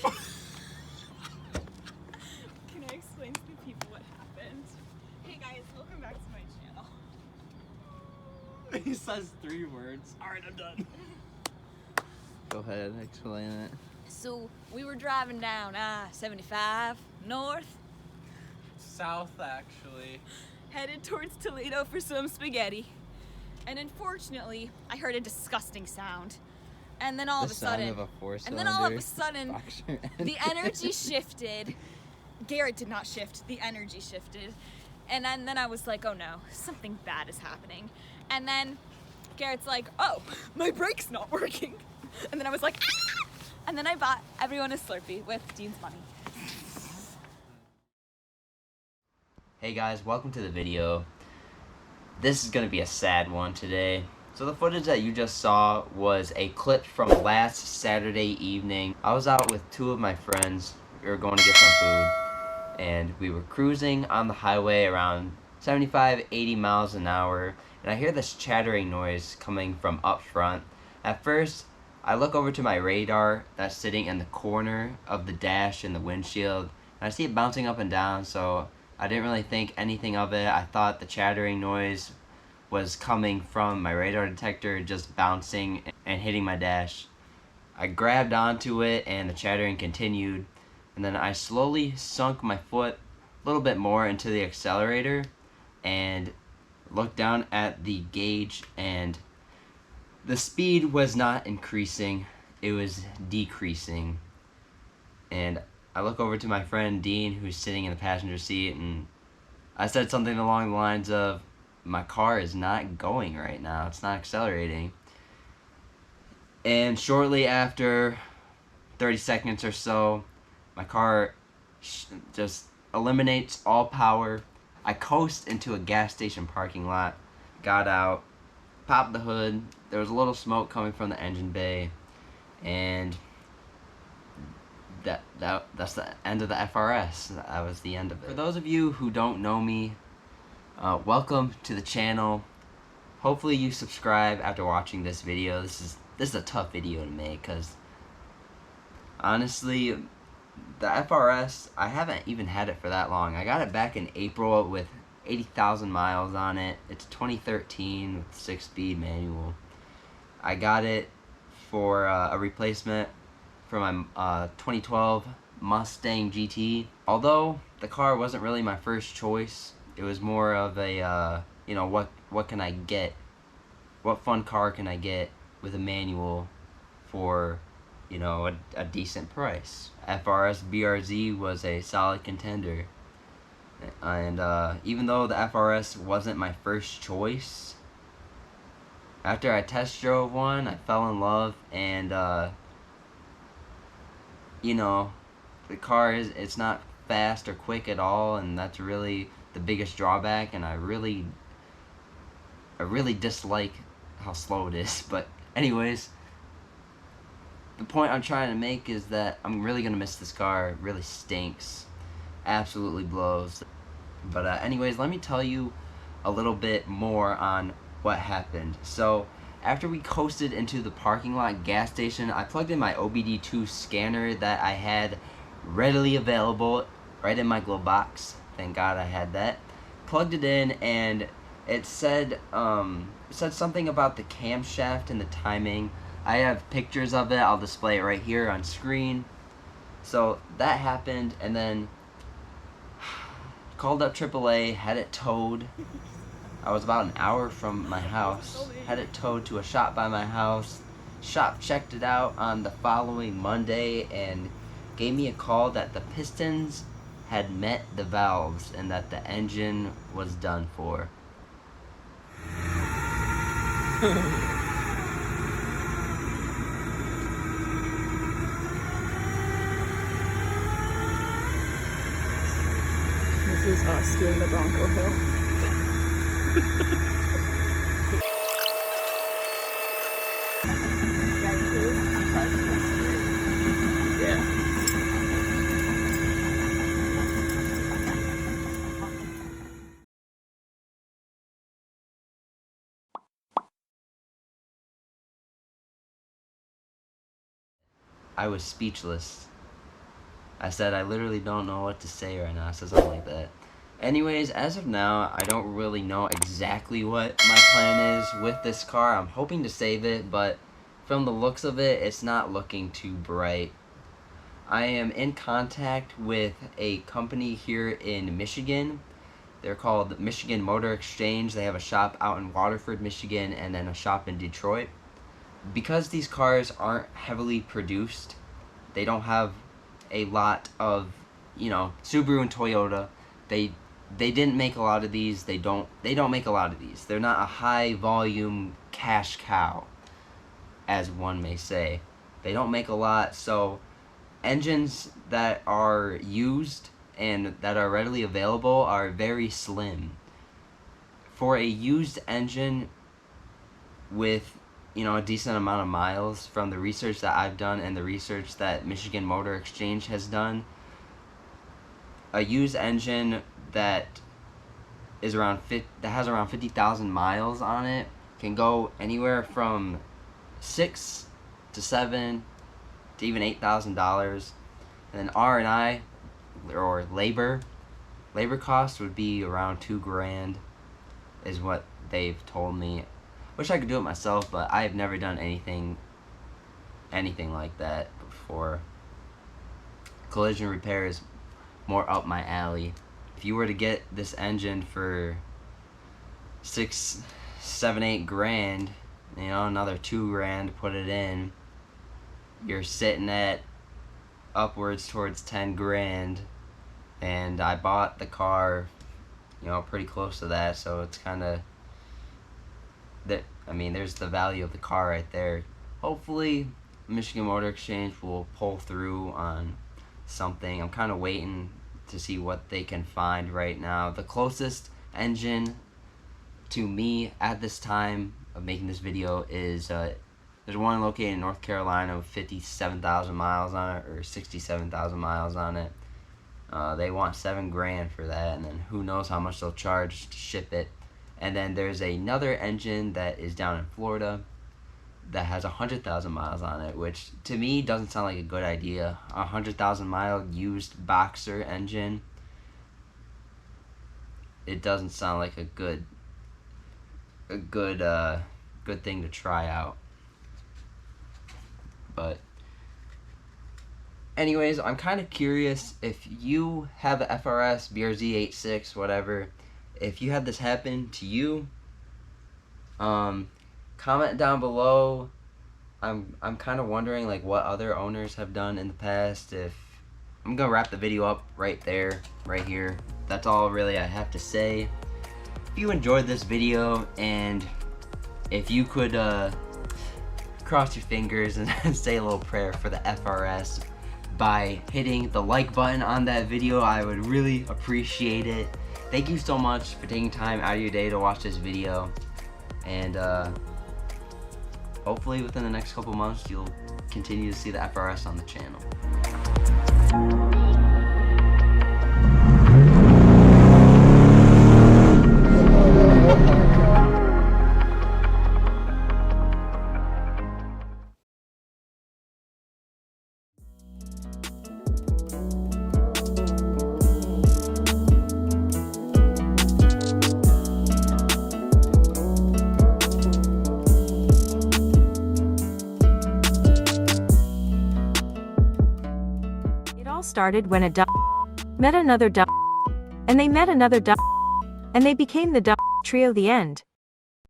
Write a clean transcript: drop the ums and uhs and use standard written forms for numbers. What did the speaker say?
Can I explain to the people what happened? Hey guys, welcome back to my channel. He says 3 words. Alright, I'm done. Go ahead, explain it. So we were driving down I-75 north, South, actually. headed towards Toledo for some spaghetti. And unfortunately, I heard a disgusting sound. And then all of a sudden, the energy shifted. Garrett did not shift, the energy shifted. And then I was like, oh no, something bad is happening. And then Garrett's like, oh, my brake's not working. And then I was like, ah! And then I bought everyone a Slurpee with Dean's money. Hey guys, welcome to the video. This is gonna be a sad one today. So the footage that you just saw was a clip from last Saturday evening. I was out with 2 of my friends. We were going to get some food, and we were cruising on the highway around 75, 80 miles an hour, and I hear this chattering noise coming from up front. At first, I look over to my radar that's sitting in the corner of the dash and the windshield, and I see it bouncing up and down, so I didn't really think anything of it. I thought the chattering noise was coming from my radar detector just bouncing and hitting my dash. I grabbed onto it and the chattering continued, and then I slowly sunk my foot a little bit more into the accelerator and looked down at the gauge, and the speed was not increasing, it was decreasing. And I look over to my friend Dean, who's sitting in the passenger seat, and I said something along the lines of, my car is not going right now, it's not accelerating. And shortly after 30 seconds or so, my car just eliminates all power. I coast into a gas station parking lot, got out, popped the hood. There was a little smoke coming from the engine bay, and that's the end of the FRS. That was the end of it. For those of you who don't know me, welcome to the channel. Hopefully you subscribe after watching this video. This is a tough video to make because honestly, the FRS, I haven't even had it for that long. I got it back in April with 80,000 miles on it. It's 2013 with 6-speed manual. I got it for a replacement for my 2012 Mustang GT. Although the car wasn't really my first choice, it was more of a, you know, what can I get? What fun car can I get with a manual for, you know, a decent price? FRS BRZ was a solid contender. And even though the FRS wasn't my first choice, after I test drove one, I fell in love, and you know, the car it's not fast or quick at all, and that's really the biggest drawback, and I really dislike how slow it is. But anyways, the point I'm trying to make is that I'm really gonna miss this car. It really stinks, absolutely blows. But anyways, let me tell you a little bit more on what happened. So after we coasted into the parking lot gas station, I plugged in my OBD2 scanner that I had readily available right in my glove box. Thank God I had that. Plugged it in, and it said something about the camshaft and the timing. I have pictures of it. I'll display it right here on screen. So that happened, and then called up AAA, had it towed. I was about an hour from my house, had it towed to a shop by my house. Shop checked it out on the following Monday and gave me a call that the pistons had met the valves and that the engine was done for. This is us doing the Bronco Hill. Yeah. I was speechless. I said I literally don't know what to say right now. I said something like that. Anyways, as of now, I don't really know exactly what my plan is with this car. I'm hoping to save it, but from the looks of it, it's not looking too bright. I am in contact with a company here in Michigan. They're called Michigan Motor Exchange. They have a shop out in Waterford, Michigan, and then a shop in Detroit. Because these cars aren't heavily produced, they don't have a lot of, Subaru and Toyota, they didn't make a lot of these. They don't make a lot of these. They're not a high volume cash cow, as one may say. They don't make a lot, so engines that are used and that are readily available are very slim. For a used engine with a decent amount of miles, from the research that I've done and the research that Michigan Motor Exchange has done, a used engine that has around 50,000 miles on it can go anywhere from $6,000 to $7,000 to even $8,000. And then R&I, or labor cost, would be around $2,000, is what they've told me. Wish I could do it myself, but I've never done anything like that before. Collision repair is more up my alley. If you were to get this engine for $6,000, $7,000, $8,000, another $2,000 to put it in, you're sitting at upwards towards $10,000. And I bought the car, pretty close to that, so it's kind of there's the value of the car right there. Hopefully, Michigan Motor Exchange will pull through on something. I'm kind of waiting to see what they can find right now. The closest engine to me at this time of making this video is there's one located in North Carolina with 57,000 miles on it, or 67,000 miles on it. They want $7,000 for that, and then who knows how much they'll charge to ship it. And then there's another engine that is down in Florida that has 100,000 miles on it, which to me doesn't sound like a good idea. 100,000 mile used boxer engine. It doesn't sound like a good thing to try out. But anyways, I'm kind of curious if you have a FRS, BRZ 86, whatever. If you had this happen to you, comment down below. I'm kind of wondering what other owners have done in the past. I'm gonna wrap the video up right here. That's all really I have to say. If you enjoyed this video, and if you could cross your fingers and say a little prayer for the FRS by hitting the like button on that video, I would really appreciate it. Thank you so much for taking time out of your day to watch this video, and hopefully within the next couple months you'll continue to see the FRS on the channel. Started when a met another and they met another and they became the trio. The end.